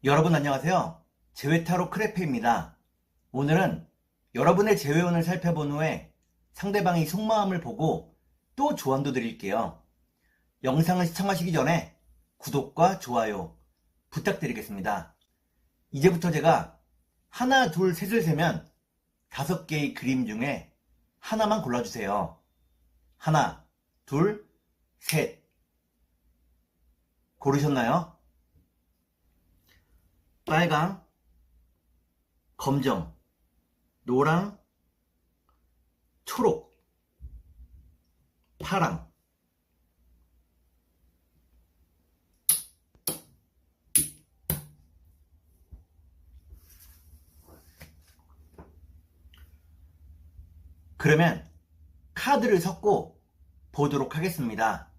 여러분 안녕하세요. 재회타로 크레페입니다. 오늘은 여러분의 재회운을 살펴본 후에 상대방의 속마음을 보고 또 조언도 드릴게요. 영상을 시청하시기 전에 구독과 좋아요 부탁드리겠습니다. 이제부터 제가 하나, 둘, 셋을 세면 5개의 그림 중에 하나만 골라주세요. 하나, 둘, 셋. 고르셨나요? 빨강, 검정, 노랑, 초록, 파랑. 그러면 카드를 섞고 보도록 하겠습니다.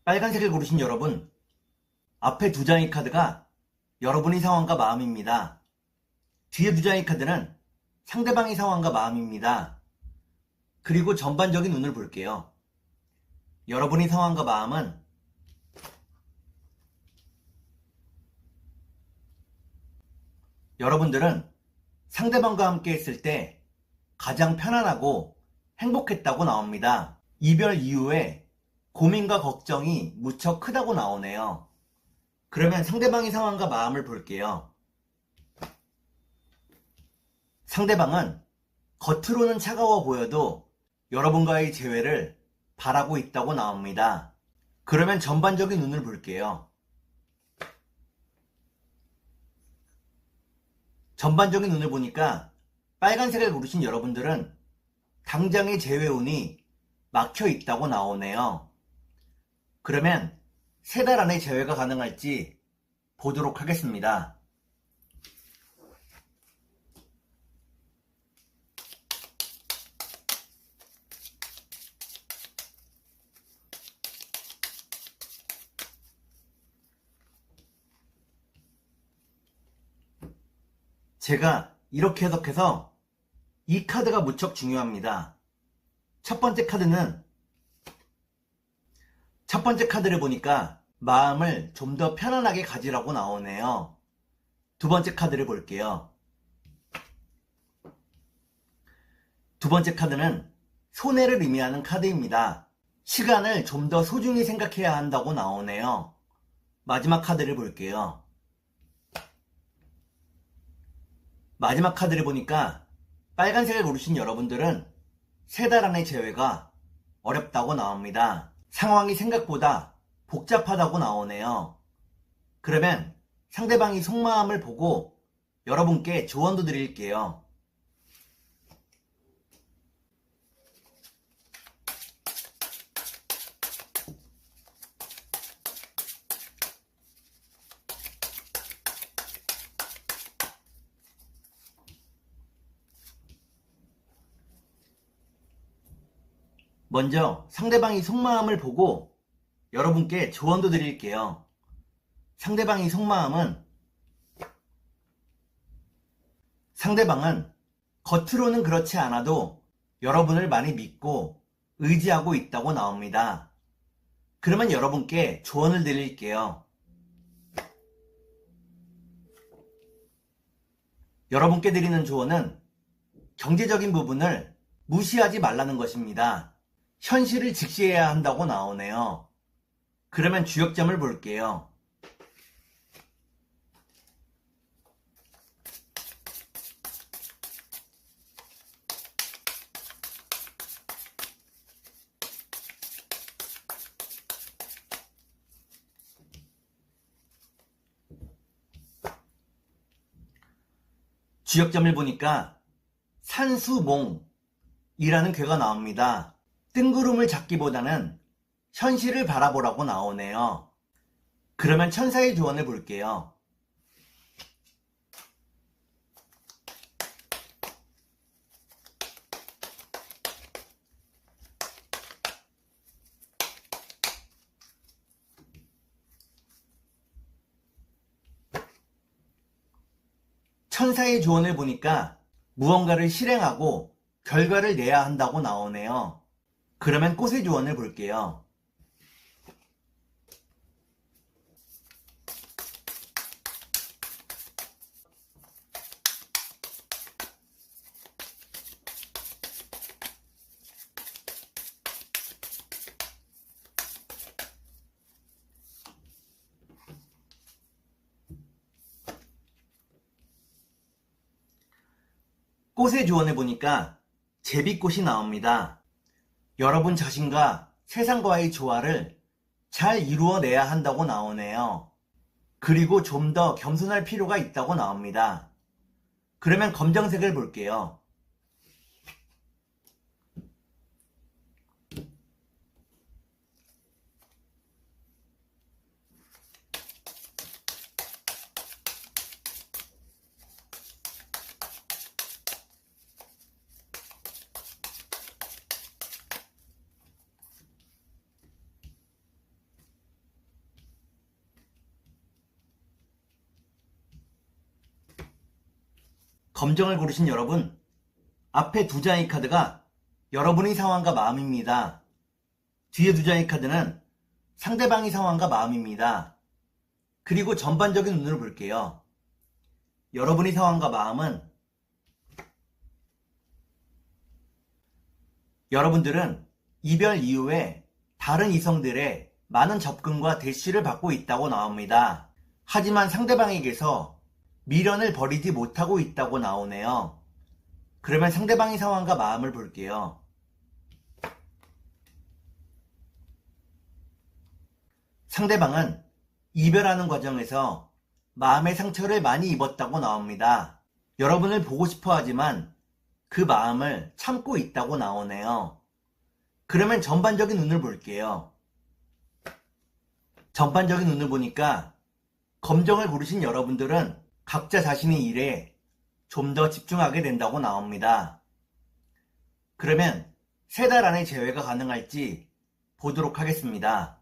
빨간색을 고르신 여러분, 앞에 2장의 카드가 여러분의 상황과 마음입니다. 뒤에 2장의 카드는 상대방의 상황과 마음입니다. 그리고 전반적인 운을 볼게요. 여러분의 상황과 마음은 여러분들은 상대방과 함께 했을 때 가장 편안하고 행복했다고 나옵니다. 이별 이후에 고민과 걱정이 무척 크다고 나오네요. 그러면 상대방의 상황과 마음을 볼게요. 상대방은 겉으로는 차가워 보여도 여러분과의 재회를 바라고 있다고 나옵니다. 그러면 전반적인 운을 볼게요. 전반적인 운을 보니까 빨간색을 고르신 여러분들은 당장의 재회 운이 막혀 있다고 나오네요. 그러면 3달 안에 재회가 가능할지 보도록 하겠습니다. 제가 이렇게 해석해서 이 카드가 무척 중요합니다. 첫 번째 카드를 보니까 마음을 좀 더 편안하게 가지라고 나오네요. 두 번째 카드를 볼게요. 두 번째 카드는 손해를 의미하는 카드입니다. 시간을 좀 더 소중히 생각해야 한다고 나오네요. 마지막 카드를 볼게요. 마지막 카드를 보니까 빨간색을 고르신 여러분들은 3달 안의 재회가 어렵다고 나옵니다. 상황이 생각보다 복잡하다고 나오네요. 그러면 상대방이 속마음을 보고 여러분께 조언도 드릴게요. 먼저 상대방이 속마음을 보고 여러분께 조언도 드릴게요. 상대방은 겉으로는 그렇지 않아도 여러분을 많이 믿고 의지하고 있다고 나옵니다. 그러면 여러분께 조언을 드릴게요. 여러분께 드리는 조언은 경제적인 부분을 무시하지 말라는 것입니다. 현실을 직시해야 한다고 나오네요. 그러면 주역점을 볼게요. 주역점을 보니까 산수몽이라는 괴가 나옵니다. 뜬구름을 잡기보다는 현실을 바라보라고 나오네요. 그러면 천사의 조언을 볼게요. 천사의 조언을 보니까 무언가를 실행하고 결과를 내야 한다고 나오네요. 그러면 꽃의 조언을 볼게요. 꽃의 조언을 보니까 제비꽃이 나옵니다. 여러분 자신과 세상과의 조화를 잘 이루어내야 한다고 나오네요. 그리고 좀 더 겸손할 필요가 있다고 나옵니다. 그러면 검정색을 볼게요. 검정을 고르신 여러분, 앞에 두 장의 카드가 여러분의 상황과 마음입니다. 뒤에 두 장의 카드는 상대방의 상황과 마음입니다. 그리고 전반적인 눈으로 볼게요. 여러분의 상황과 마음은 여러분들은 이별 이후에 다른 이성들의 많은 접근과 대시를 받고 있다고 나옵니다. 하지만 상대방에게서 미련을 버리지 못하고 있다고 나오네요. 그러면 상대방의 상황과 마음을 볼게요. 상대방은 이별하는 과정에서 마음의 상처를 많이 입었다고 나옵니다. 여러분을 보고 싶어 하지만 그 마음을 참고 있다고 나오네요. 그러면 전반적인 눈을 볼게요. 전반적인 눈을 보니까 검정을 고르신 여러분들은 각자 자신의 일에 좀 더 집중하게 된다고 나옵니다. 그러면 3달 안에 재회가 가능할지 보도록 하겠습니다.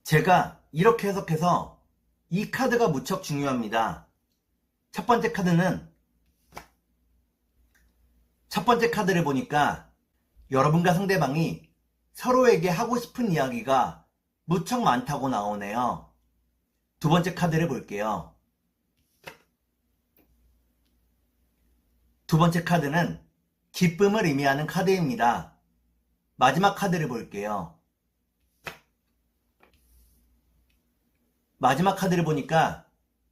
제가 이렇게 해석해서 이 카드가 무척 중요합니다. 첫 번째 카드를 보니까 여러분과 상대방이 서로에게 하고 싶은 이야기가 무척 많다고 나오네요. 두 번째 카드를 볼게요. 두 번째 카드는 기쁨을 의미하는 카드입니다. 마지막 카드를 볼게요. 마지막 카드를 보니까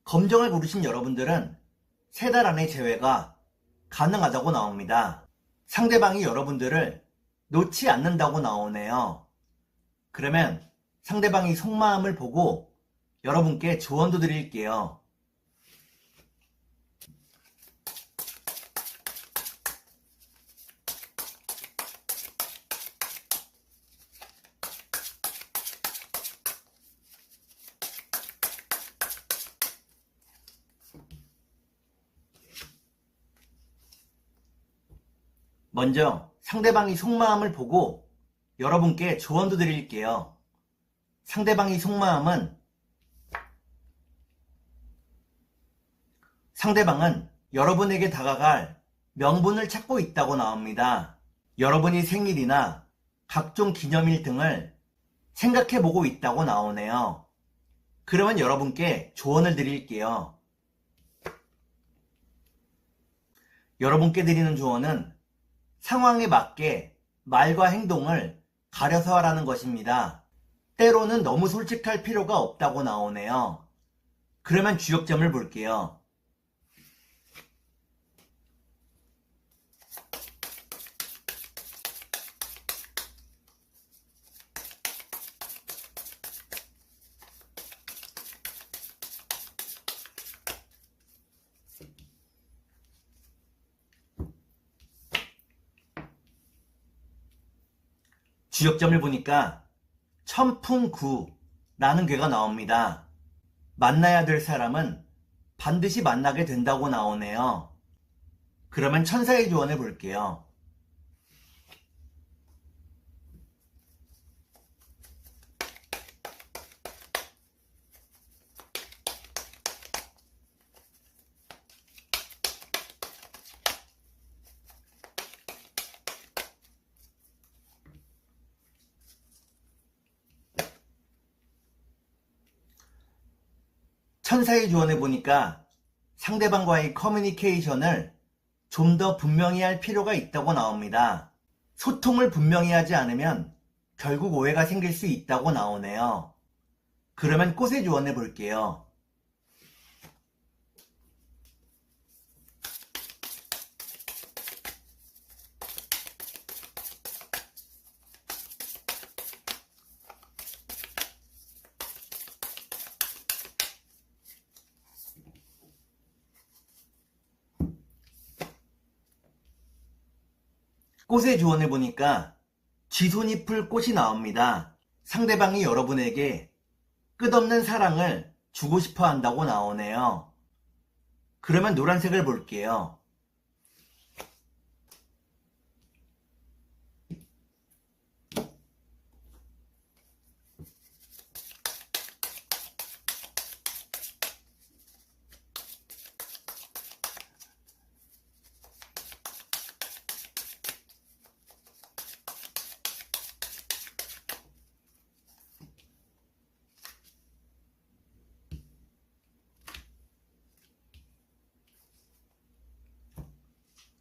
검정을 고르신 여러분들은 3달 안에 재회가 가능하다고 나옵니다. 상대방이 여러분들을 놓지 않는다고 나오네요. 그러면 상대방이 속마음을 보고 여러분께 조언도 드릴게요. 먼저 상대방이 속마음을 보고 여러분께 조언도 드릴게요. 상대방의 속마음은 상대방은 여러분에게 다가갈 명분을 찾고 있다고 나옵니다. 여러분이 생일이나 각종 기념일 등을 생각해보고 있다고 나오네요. 그러면 여러분께 조언을 드릴게요. 여러분께 드리는 조언은 상황에 맞게 말과 행동을 가려서 하라는 것입니다. 때로는 너무 솔직할 필요가 없다고 나오네요. 그러면 주역점을 볼게요. 주역점을 보니까 천풍구라는 라는 괴가 나옵니다. 만나야 될 사람은 반드시 만나게 된다고 나오네요. 그러면 천사의 조언을 볼게요. 천사의 조언을 보니까 상대방과의 커뮤니케이션을 좀 더 분명히 할 필요가 있다고 나옵니다. 소통을 분명히 하지 않으면 결국 오해가 생길 수 있다고 나오네요. 그러면 꽃의 조언을 볼게요. 꽃의 조언을 보니까 쥐손이 풀 꽃이 나옵니다. 상대방이 여러분에게 끝없는 사랑을 주고 싶어 한다고 나오네요. 그러면 노란색을 볼게요.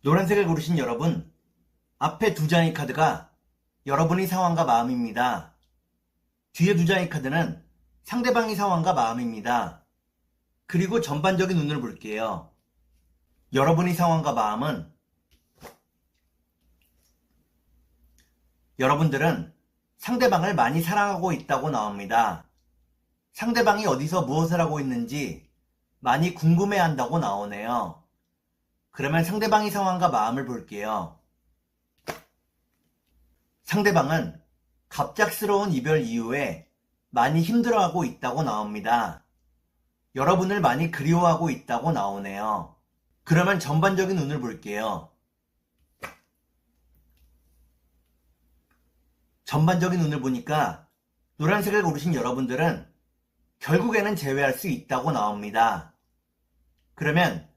노란색을 고르신 여러분, 앞에 두 장의 카드가 여러분의 상황과 마음입니다. 뒤에 두 장의 카드는 상대방의 상황과 마음입니다. 그리고 전반적인 운을 볼게요. 여러분의 상황과 마음은 여러분들은 상대방을 많이 사랑하고 있다고 나옵니다. 상대방이 어디서 무엇을 하고 있는지 많이 궁금해한다고 나오네요. 그러면 상대방의 상황과 마음을 볼게요. 상대방은 갑작스러운 이별 이후에 많이 힘들어하고 있다고 나옵니다. 여러분을 많이 그리워하고 있다고 나오네요. 그러면 전반적인 운을 볼게요. 전반적인 운을 보니까 노란색을 고르신 여러분들은 결국에는 재회할 수 있다고 나옵니다. 그러면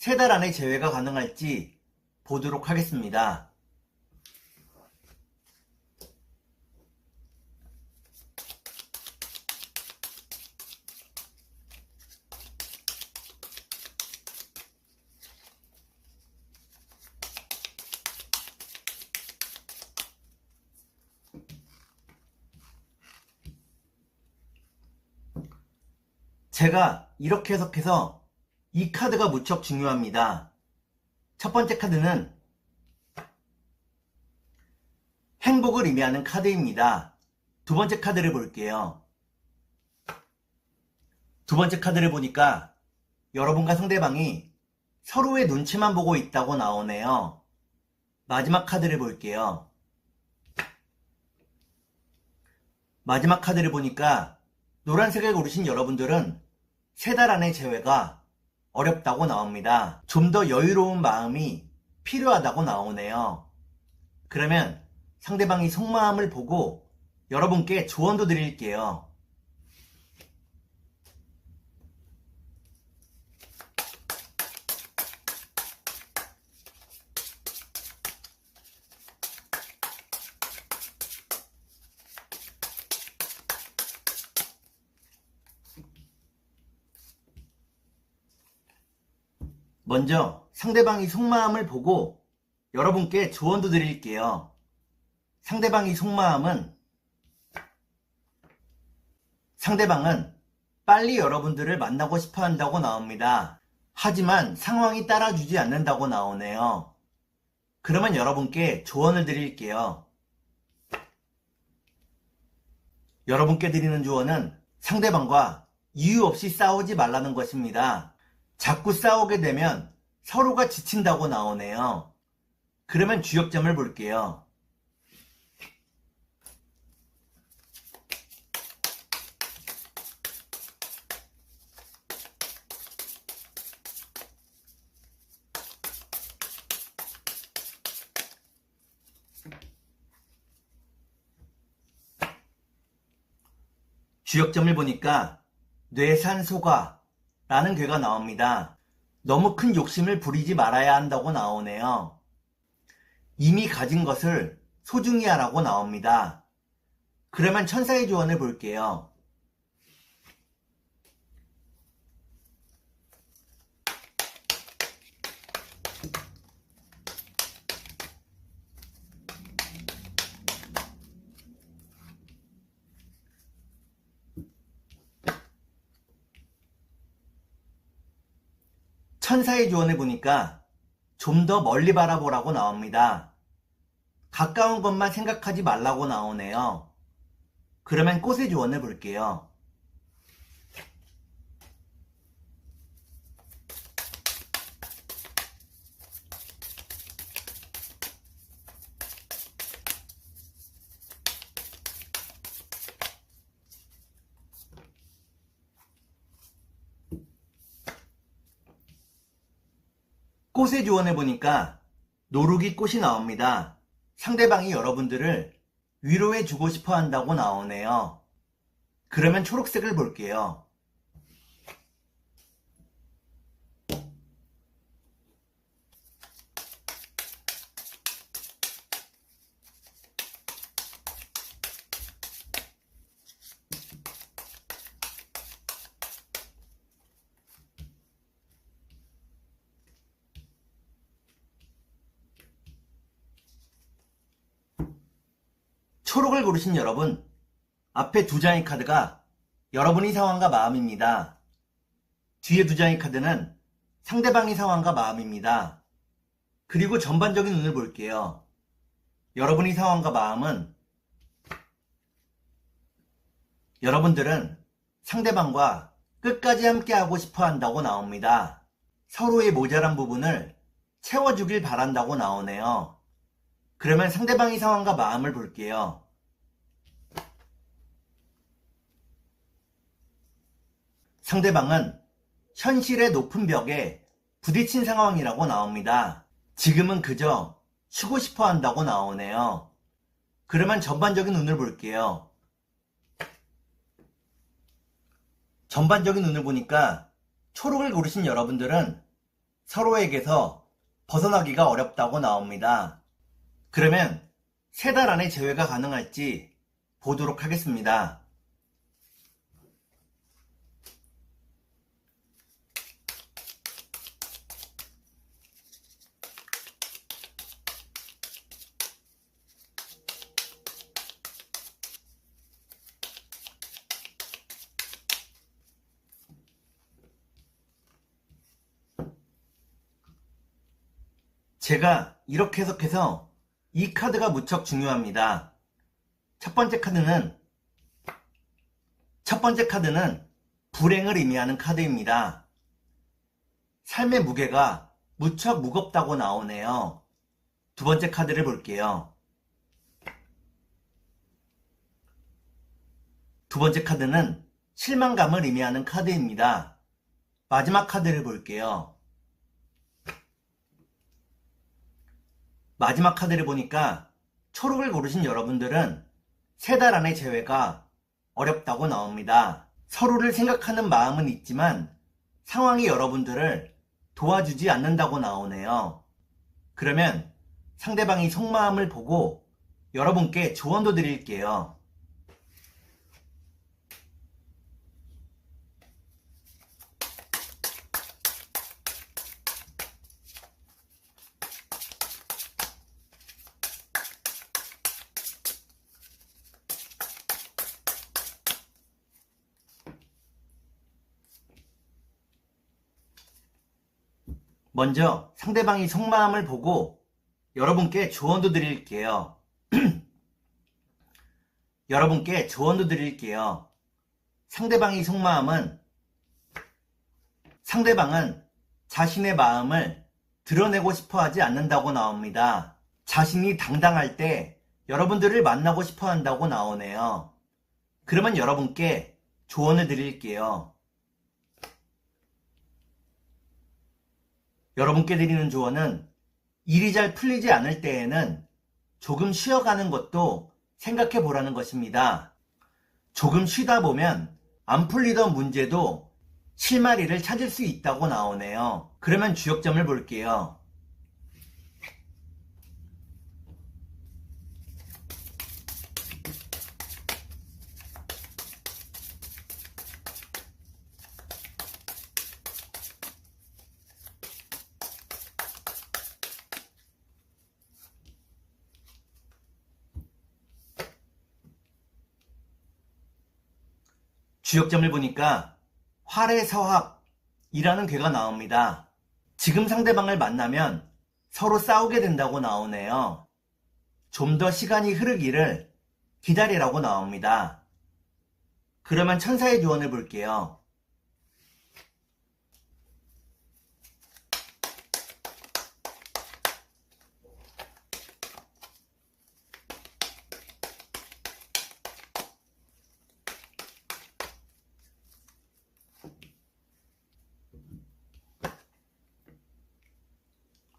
3달 안에 재회가 가능할지 보도록 하겠습니다. 제가 이렇게 해석해서 이 카드가 무척 중요합니다. 첫 번째 카드는 행복을 의미하는 카드입니다. 두 번째 카드를 볼게요. 두 번째 카드를 보니까 여러분과 상대방이 서로의 눈치만 보고 있다고 나오네요. 마지막 카드를 볼게요. 마지막 카드를 보니까 노란색을 고르신 여러분들은 3달 안에 재회가 어렵다고 나옵니다. 좀 더 여유로운 마음이 필요하다고 나오네요. 그러면 상대방이 속마음을 보고 여러분께 조언도 드릴게요. 먼저 상대방이 속마음을 보고 여러분께 조언도 드릴게요. 상대방의 속마음은 상대방은 빨리 여러분들을 만나고 싶어 한다고 나옵니다. 하지만 상황이 따라주지 않는다고 나오네요. 그러면 여러분께 조언을 드릴게요. 여러분께 드리는 조언은 상대방과 이유 없이 싸우지 말라는 것입니다. 자꾸 싸우게 되면 서로가 지친다고 나오네요. 그러면 주역점을 볼게요. 주역점을 보니까 뇌산소가 라는 괴가 나옵니다. 너무 큰 욕심을 부리지 말아야 한다고 나오네요. 이미 가진 것을 소중히 하라고 나옵니다. 그러면 천사의 조언을 볼게요. 천사의 조언을 보니까 좀 더 멀리 바라보라고 나옵니다. 가까운 것만 생각하지 말라고 나오네요. 그러면 꽃의 조언을 볼게요. 꽃의 조언을 보니까 노루기 꽃이 나옵니다. 상대방이 여러분들을 위로해주고 싶어 한다고 나오네요. 그러면 초록색을 볼게요. 초록을 고르신 여러분, 앞에 두 장의 카드가 여러분의 상황과 마음입니다. 뒤에 두 장의 카드는 상대방의 상황과 마음입니다. 그리고 전반적인 운을 볼게요. 여러분의 상황과 마음은 여러분들은 상대방과 끝까지 함께하고 싶어 한다고 나옵니다. 서로의 모자란 부분을 채워주길 바란다고 나오네요. 그러면 상대방의 상황과 마음을 볼게요. 상대방은 현실의 높은 벽에 부딪힌 상황이라고 나옵니다. 지금은 그저 쉬고 싶어 한다고 나오네요. 그러면 전반적인 운을 볼게요. 전반적인 운을 보니까 초록을 고르신 여러분들은 서로에게서 벗어나기가 어렵다고 나옵니다. 그러면 3달 안에 재회가 가능할지 보도록 하겠습니다. 제가 이렇게 해석해서 이 카드가 무척 중요합니다. 첫 번째 카드는 불행을 의미하는 카드입니다. 삶의 무게가 무척 무겁다고 나오네요. 두 번째 카드를 볼게요. 두 번째 카드는 실망감을 의미하는 카드입니다. 마지막 카드를 볼게요. 마지막 카드를 보니까 초록을 고르신 여러분들은 3달 안에 재회가 어렵다고 나옵니다. 서로를 생각하는 마음은 있지만 상황이 여러분들을 도와주지 않는다고 나오네요. 그러면 상대방이 속마음을 보고 여러분께 조언도 드릴게요. 먼저 상대방이 속마음을 보고 여러분께 조언도 드릴게요. 상대방의 속마음은 상대방은 자신의 마음을 드러내고 싶어 하지 않는다고 나옵니다. 자신이 당당할 때 여러분들을 만나고 싶어 한다고 나오네요. 그러면 여러분께 조언을 드릴게요. 여러분께 드리는 조언은 일이 잘 풀리지 않을 때에는 조금 쉬어가는 것도 생각해 보라는 것입니다. 조금 쉬다 보면 안 풀리던 문제도 실마리를 찾을 수 있다고 나오네요. 그러면 주역점을 볼게요. 주역점을 보니까 활해서합이라는 괴가 나옵니다. 지금 상대방을 만나면 서로 싸우게 된다고 나오네요. 좀 더 시간이 흐르기를 기다리라고 나옵니다. 그러면 천사의 조언을 볼게요.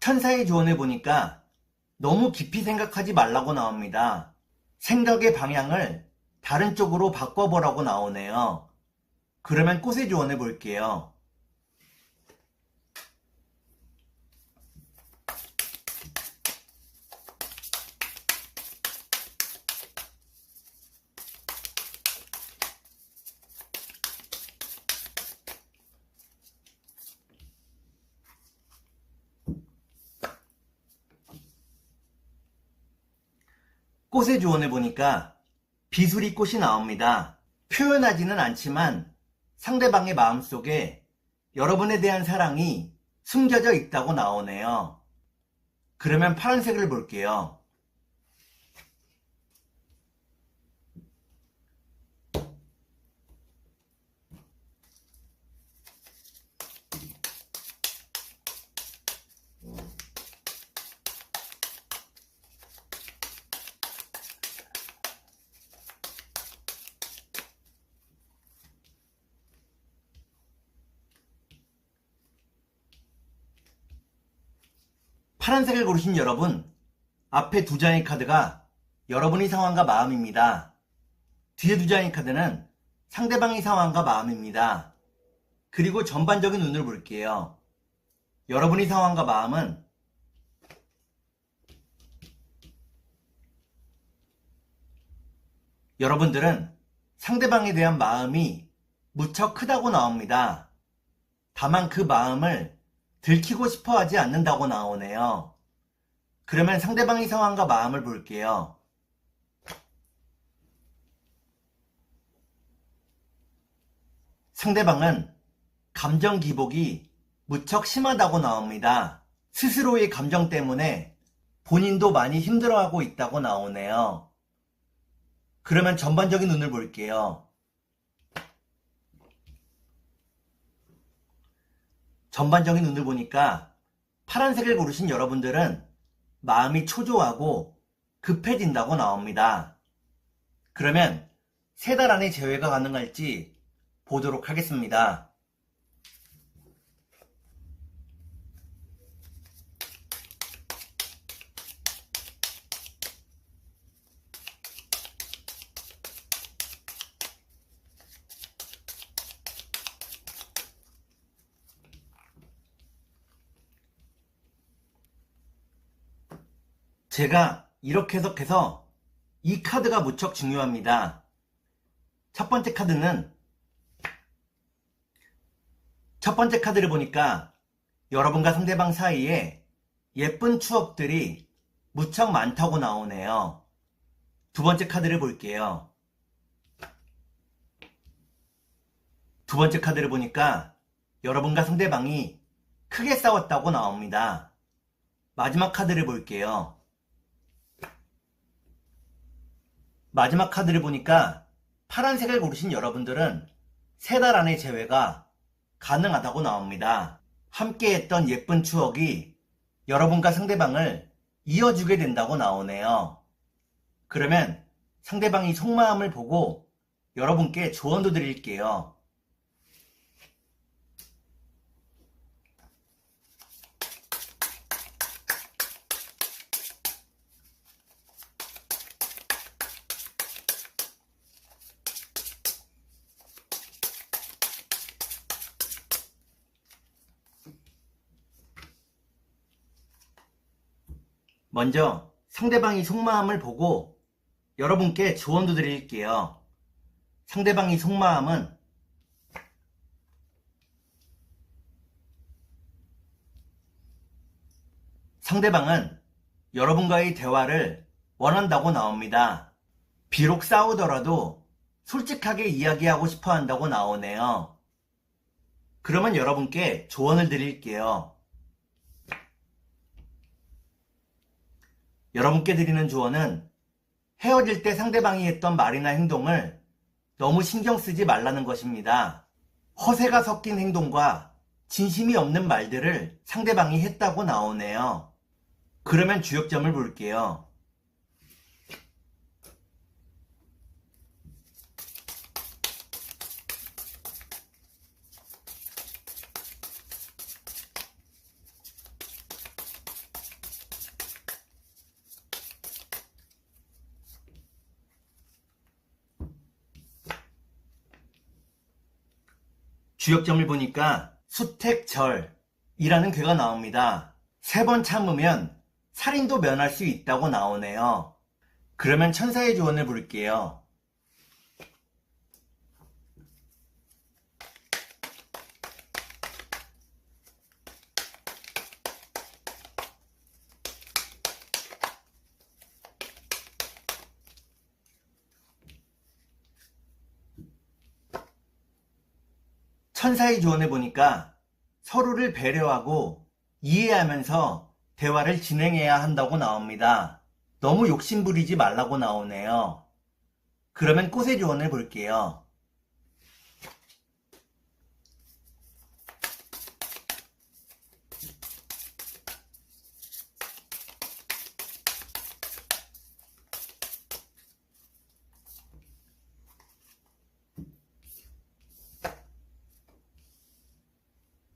천사의 조언을 보니까 너무 깊이 생각하지 말라고 나옵니다. 생각의 방향을 다른 쪽으로 바꿔보라고 나오네요. 그러면 꽃의 조언을 볼게요. 꽃의 조언을 보니까 비수리 꽃이 나옵니다. 표현하지는 않지만 상대방의 마음속에 여러분에 대한 사랑이 숨겨져 있다고 나오네요. 그러면 파란색을 볼게요. 파란색을 고르신 여러분, 앞에 두 장의 카드가 여러분의 상황과 마음입니다. 뒤에 두 장의 카드는 상대방의 상황과 마음입니다. 그리고 전반적인 운을 볼게요. 여러분의 상황과 마음은 여러분들은 상대방에 대한 마음이 무척 크다고 나옵니다. 다만 그 마음을 들키고 싶어 하지 않는다고 나오네요. 그러면 상대방의 상황과 마음을 볼게요. 상대방은 감정 기복이 무척 심하다고 나옵니다. 스스로의 감정 때문에 본인도 많이 힘들어하고 있다고 나오네요. 그러면 전반적인 운을 볼게요. 전반적인 운을 보니까 파란색을 고르신 여러분들은 마음이 초조하고 급해진다고 나옵니다. 그러면 3달 안에 재회가 가능할지 보도록 하겠습니다. 제가 이렇게 해석해서 이 카드가 무척 중요합니다. 첫 번째 카드를 보니까 여러분과 상대방 사이에 예쁜 추억들이 무척 많다고 나오네요. 두 번째 카드를 볼게요. 두 번째 카드를 보니까 여러분과 상대방이 크게 싸웠다고 나옵니다. 마지막 카드를 볼게요. 마지막 카드를 보니까 파란색을 고르신 여러분들은 3달 안에 재회가 가능하다고 나옵니다. 함께 했던 예쁜 추억이 여러분과 상대방을 이어주게 된다고 나오네요. 그러면 상대방이 속마음을 보고 여러분께 조언도 드릴게요. 먼저 상대방이 속마음을 보고 여러분께 조언도 드릴게요. 상대방이 속마음은 상대방은 여러분과의 대화를 원한다고 나옵니다. 비록 싸우더라도 솔직하게 이야기하고 싶어 한다고 나오네요. 그러면 여러분께 조언을 드릴게요. 여러분께 드리는 조언은 헤어질 때 상대방이 했던 말이나 행동을 너무 신경 쓰지 말라는 것입니다. 허세가 섞인 행동과 진심이 없는 말들을 상대방이 했다고 나오네요. 그러면 주역점을 볼게요. 주역점을 보니까 수택절이라는 괴가 나옵니다. 3번 참으면 살인도 면할 수 있다고 나오네요. 그러면 천사의 조언을 볼게요. 천사의 조언을 보니까 서로를 배려하고 이해하면서 대화를 진행해야 한다고 나옵니다. 너무 욕심부리지 말라고 나오네요. 그러면 꽃의 조언을 볼게요.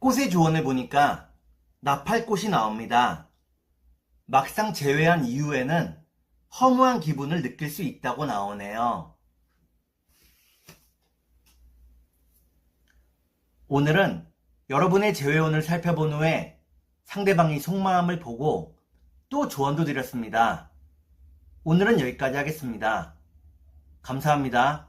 꽃의 조언을 보니까 나팔꽃이 나옵니다. 막상 재회한 이후에는 허무한 기분을 느낄 수 있다고 나오네요. 오늘은 여러분의 재회운을 살펴본 후에 상대방의 속마음을 보고 또 조언도 드렸습니다. 오늘은 여기까지 하겠습니다. 감사합니다.